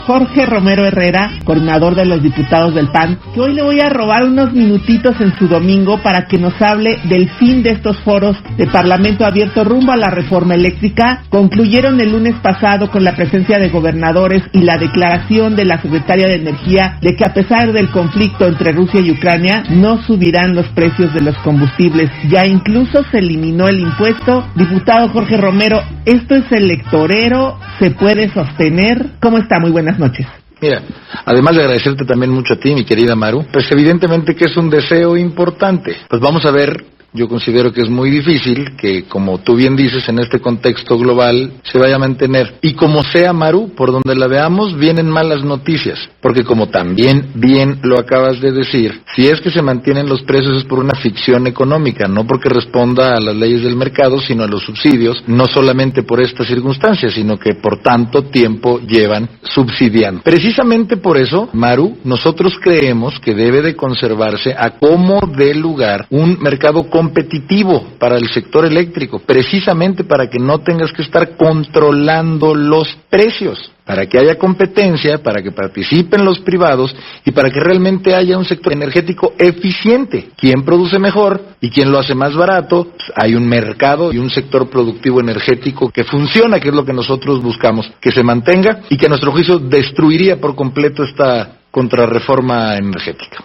Jorge Romero Herrera, coordinador de los diputados del PAN, que hoy le voy a robar unos minutitos en su domingo para que nos hable del fin de estos foros de Parlamento Abierto rumbo a la reforma eléctrica. Concluyeron el lunes pasado con la presencia de gobernadores y la declaración de la secretaria de Energía de que a pesar del conflicto entre Rusia y Ucrania, no subirán los precios de los combustibles. Ya incluso se eliminó el impuesto. Diputado Jorge Romero, ¿esto es electorero? ¿Se puede sostener? ¿Cómo está? Muy buenas noches. Mira, además de agradecerte también mucho a ti, mi querida Maru, pues evidentemente que es un deseo importante. Pues vamos a ver, yo considero que es muy difícil que, como tú bien dices, en este contexto global se vaya a mantener. Y como sea, Maru, por donde la veamos, vienen malas noticias. Porque como también bien lo acabas de decir, si es que se mantienen los precios es por una ficción económica, no porque responda a las leyes del mercado, sino a los subsidios, no solamente por estas circunstancias, sino que por tanto tiempo llevan subsidiando. Precisamente por eso, Maru, nosotros creemos que debe de conservarse a como dé lugar un mercado competitivo para el sector eléctrico, precisamente para que no tengas que estar controlando los precios, para que haya competencia, para que participen los privados y para que realmente haya un sector energético eficiente. ¿Quién produce mejor y quién lo hace más barato? Hay un mercado y un sector productivo energético que funciona, que es lo que nosotros buscamos, que se mantenga y que a nuestro juicio destruiría por completo esta contrarreforma energética.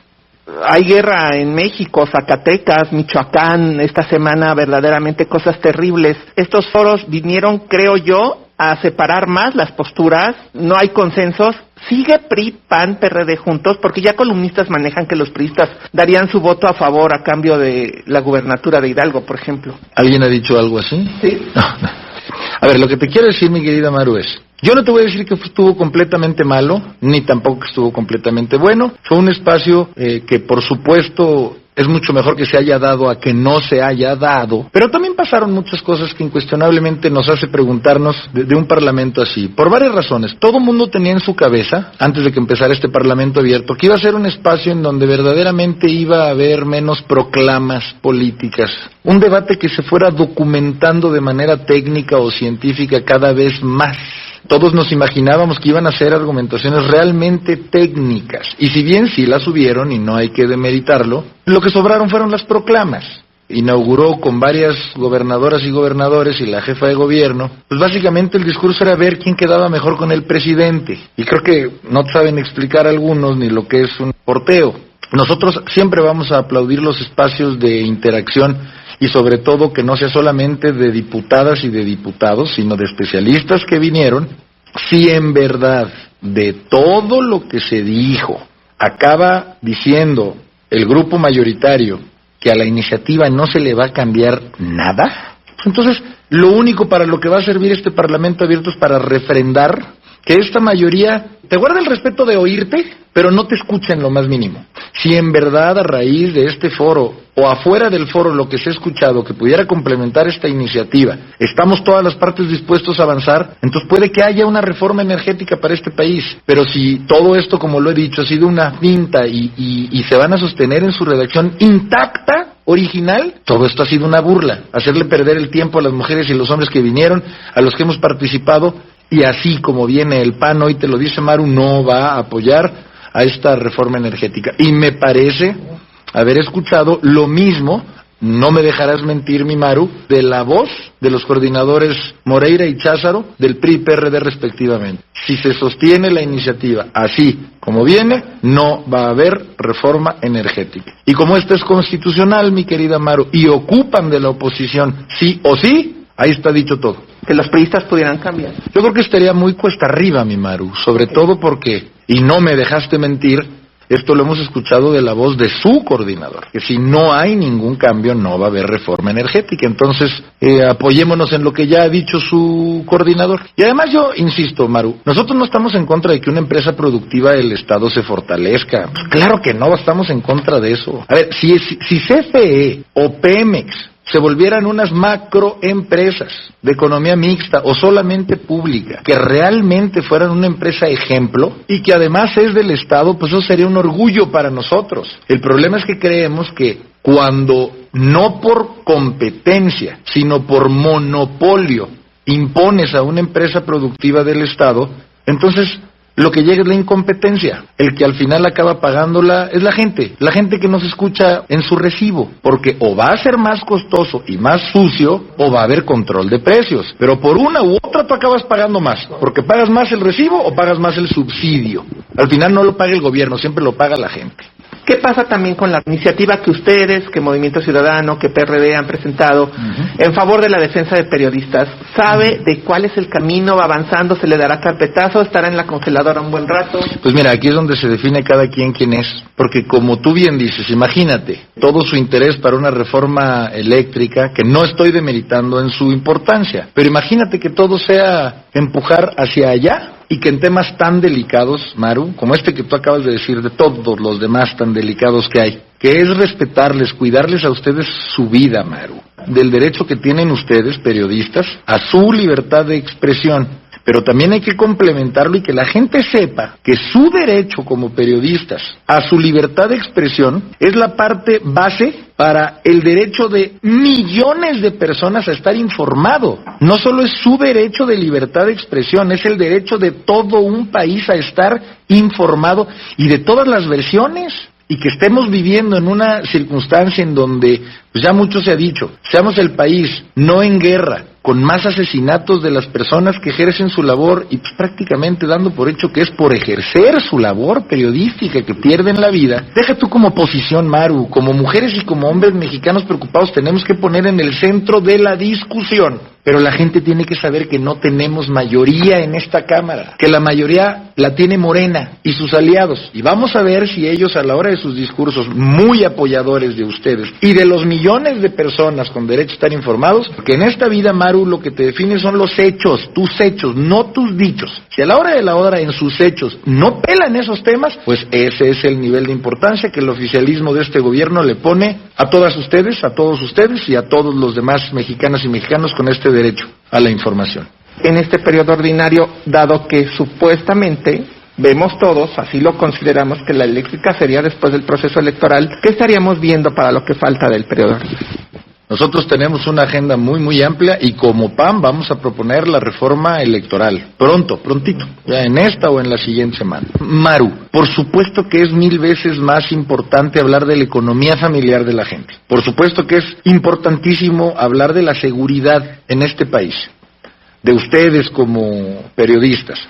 Hay guerra en México, Zacatecas, Michoacán, esta semana verdaderamente cosas terribles. Estos foros vinieron, creo yo, a separar más las posturas, no hay consensos. ¿Sigue PRI, PAN, PRD juntos? Porque ya columnistas manejan que los priistas darían su voto a favor a cambio de la gubernatura de Hidalgo, por ejemplo. ¿Alguien ha dicho algo así? Sí. A ver, lo que te quiero decir, mi querida Maru, es... Yo no te voy a decir que estuvo completamente malo, ni tampoco que estuvo completamente bueno. Fue un espacio que, por supuesto, es mucho mejor que se haya dado a que no se haya dado. Pero también pasaron muchas cosas que incuestionablemente nos hace preguntarnos de un parlamento así. Por varias razones. Todo mundo tenía en su cabeza, antes de que empezara este parlamento abierto, que iba a ser un espacio en donde verdaderamente iba a haber menos proclamas políticas. Un debate que se fuera documentando de manera técnica o científica cada vez más. Todos nos imaginábamos que iban a ser argumentaciones realmente técnicas, y si bien sí las hubieron, y no hay que demeritarlo, lo que sobraron fueron las proclamas. Inauguró con varias gobernadoras y gobernadores y la jefa de gobierno, pues básicamente el discurso era ver quién quedaba mejor con el presidente, y creo que no saben explicar algunos ni lo que es un porteo. Nosotros siempre vamos a aplaudir los espacios de interacción y sobre todo que no sea solamente de diputadas y de diputados, sino de especialistas que vinieron. Si en verdad de todo lo que se dijo acaba diciendo el grupo mayoritario que a la iniciativa no se le va a cambiar nada, pues entonces lo único para lo que va a servir este Parlamento abierto es para refrendar que esta mayoría te guarda el respeto de oírte, pero no te escucha en lo más mínimo. Si en verdad a raíz de este foro o afuera del foro lo que se ha escuchado que pudiera complementar esta iniciativa, estamos todas las partes dispuestos a avanzar, entonces puede que haya una reforma energética para este país. Pero si todo esto, como lo he dicho, ha sido una finta y se van a sostener en su redacción intacta, original, todo esto ha sido una burla, hacerle perder el tiempo a las mujeres y los hombres que vinieron, a los que hemos participado. Y así como viene el PAN, hoy te lo dice Maru, no va a apoyar a esta reforma energética. Y me parece haber escuchado lo mismo, no me dejarás mentir, mi Maru, de la voz de los coordinadores Moreira y Cházaro del PRI y PRD respectivamente. Si se sostiene la iniciativa así como viene, no va a haber reforma energética. Y como esta es constitucional, mi querida Maru, y ocupan de la oposición sí o sí, ahí está dicho todo. Que los priistas pudieran cambiar. Yo creo que estaría muy cuesta arriba, mi Maru, sobre todo porque, y no me dejaste mentir, esto lo hemos escuchado de la voz de su coordinador, que si no hay ningún cambio no va a haber reforma energética. Entonces, apoyémonos en lo que ya ha dicho su coordinador. Y además yo insisto, Maru, nosotros no estamos en contra de que una empresa productiva del Estado se fortalezca. Pues claro que no, estamos en contra de eso. A ver, si CFE o Pemex se volvieran unas macroempresas de economía mixta o solamente pública, que realmente fueran una empresa ejemplo y que además es del Estado, pues eso sería un orgullo para nosotros. El problema es que creemos que cuando no por competencia, sino por monopolio impones a una empresa productiva del Estado, entonces lo que llega es la incompetencia. El que al final acaba pagándola es la gente que no se escucha en su recibo, porque o va a ser más costoso y más sucio, o va a haber control de precios. Pero por una u otra tú acabas pagando más, porque pagas más el recibo o pagas más el subsidio. Al final no lo paga el gobierno, siempre lo paga la gente. ¿Qué pasa también con la iniciativa que ustedes, que Movimiento Ciudadano, que PRD han presentado en favor de la defensa de periodistas? ¿Sabe de cuál es el camino? ¿Va avanzando? ¿Se le dará carpetazo? ¿Estará en la congeladora un buen rato? Pues mira, aquí es donde se define cada quien quién es, porque como tú bien dices, imagínate, todo su interés para una reforma eléctrica, que no estoy demeritando en su importancia, pero imagínate que todo sea empujar hacia allá, y que en temas tan delicados, Maru, como este que tú acabas de decir, de todos los demás tan delicados que hay, que es respetarles, cuidarles a ustedes su vida, Maru, del derecho que tienen ustedes, periodistas, a su libertad de expresión. Pero también hay que complementarlo y que la gente sepa que su derecho como periodistas a su libertad de expresión es la parte base para el derecho de millones de personas a estar informado. No solo es su derecho de libertad de expresión, es el derecho de todo un país a estar informado y de todas las versiones. Y que estemos viviendo en una circunstancia en donde, pues ya mucho se ha dicho, seamos el país no en guerra, con más asesinatos de las personas que ejercen su labor y pues prácticamente dando por hecho que es por ejercer su labor periodística que pierden la vida. Deja tú como oposición, Maru, como mujeres y como hombres mexicanos preocupados tenemos que poner en el centro de la discusión. Pero la gente tiene que saber que no tenemos mayoría en esta Cámara, que la mayoría la tiene Morena y sus aliados. Y vamos a ver si ellos a la hora de sus discursos muy apoyadores de ustedes y de los millones de personas con derecho a estar informados, porque en esta vida, Maru, lo que te define son los hechos, tus hechos, no tus dichos. Si a la hora de la hora en sus hechos no pelan esos temas, pues ese es el nivel de importancia que el oficialismo de este gobierno le pone a todas ustedes, a todos ustedes y a todos los demás mexicanas y mexicanos con este derecho a la información. En este periodo ordinario, dado que supuestamente vemos todos, así lo consideramos, que la eléctrica sería después del proceso electoral, ¿qué estaríamos viendo para lo que falta del periodo ordinario? Nosotros tenemos una agenda muy amplia y como PAN vamos a proponer la reforma electoral. Prontito, ya en esta o en la siguiente semana. Maru, por supuesto que es 1000 veces más importante hablar de la economía familiar de la gente. Por supuesto que es importantísimo hablar de la seguridad en este país, de ustedes como periodistas.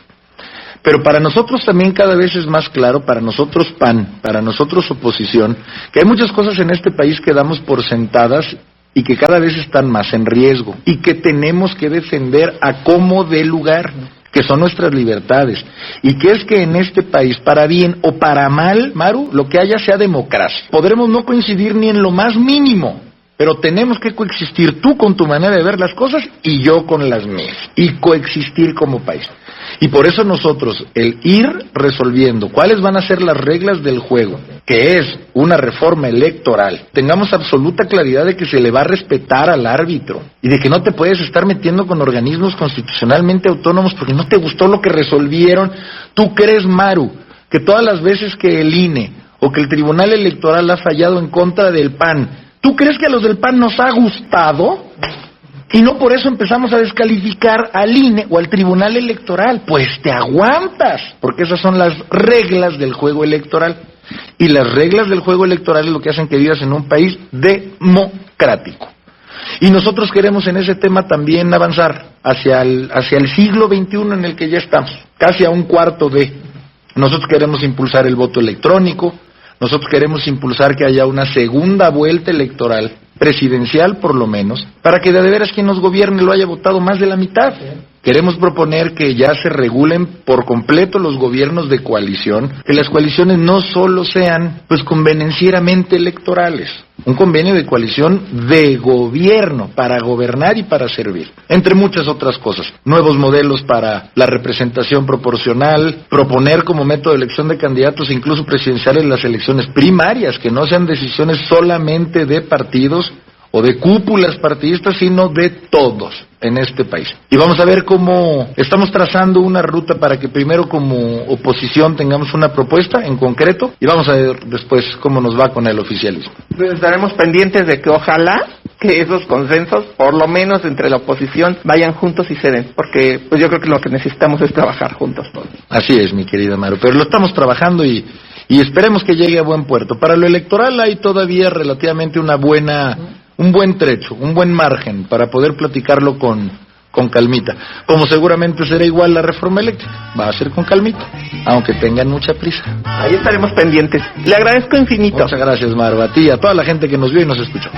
Pero para nosotros también cada vez es más claro, para nosotros PAN, para nosotros oposición, que hay muchas cosas en este país que damos por sentadas y que cada vez están más en riesgo y que tenemos que defender a como dé lugar, que son nuestras libertades, y que es que en este país, para bien o para mal, Maru, lo que haya sea democracia. Podremos no coincidir ni en lo más mínimo, pero tenemos que coexistir, tú con tu manera de ver las cosas y yo con las mías, y coexistir como país. Y por eso nosotros, el ir resolviendo cuáles van a ser las reglas del juego, que es una reforma electoral, tengamos absoluta claridad de que se le va a respetar al árbitro y de que no te puedes estar metiendo con organismos constitucionalmente autónomos porque no te gustó lo que resolvieron. ¿Tú crees, Maru, que todas las veces que el INE o que el Tribunal Electoral ha fallado en contra del PAN, ¿tú crees que a los del PAN nos ha gustado? Y no por eso empezamos a descalificar al INE o al Tribunal Electoral. Pues te aguantas, porque esas son las reglas del juego electoral. Y las reglas del juego electoral es lo que hacen que vivas en un país democrático. Y nosotros queremos en ese tema también avanzar hacia el siglo XXI en el que ya estamos, casi a un cuarto de. Nosotros queremos impulsar el voto electrónico, nosotros queremos impulsar que haya una segunda vuelta electoral, presidencial por lo menos, para que de veras quien nos gobierne lo haya votado más de la mitad. Queremos proponer que ya se regulen por completo los gobiernos de coalición, que las coaliciones no solo sean pues convenencieramente electorales, un convenio de coalición de gobierno para gobernar y para servir, entre muchas otras cosas. Nuevos modelos para la representación proporcional, proponer como método de elección de candidatos incluso presidenciales las elecciones primarias, que no sean decisiones solamente de partidos o de cúpulas partidistas, sino de todos en este país. Y vamos a ver cómo estamos trazando una ruta para que primero como oposición tengamos una propuesta en concreto y vamos a ver después cómo nos va con el oficialismo. Estaremos pendientes de que ojalá que esos consensos, por lo menos entre la oposición, vayan juntos y se den, porque pues yo creo que lo que necesitamos es trabajar juntos todos. Así es, mi querida Maru, pero lo estamos trabajando y esperemos que llegue a buen puerto. Para lo electoral hay todavía relativamente un buen trecho, un buen margen para poder platicarlo con calmita. Como seguramente será igual la reforma eléctrica, va a ser con calmita, aunque tengan mucha prisa. Ahí estaremos pendientes. Le agradezco infinito. Muchas gracias, Maru, a ti y a toda la gente que nos vio y nos escuchó.